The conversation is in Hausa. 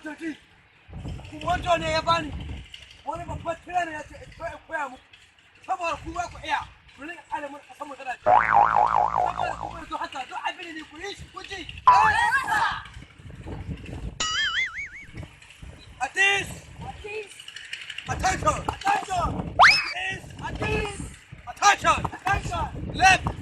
sojoji kuma ne ya bani wani babban tirana ya ce koya muku saboda ku ba ku iya ku rinka kare mu kasan mu tana saboda ku yanzu haka duk abin da ku yi shi ku ji attention attention attention attention left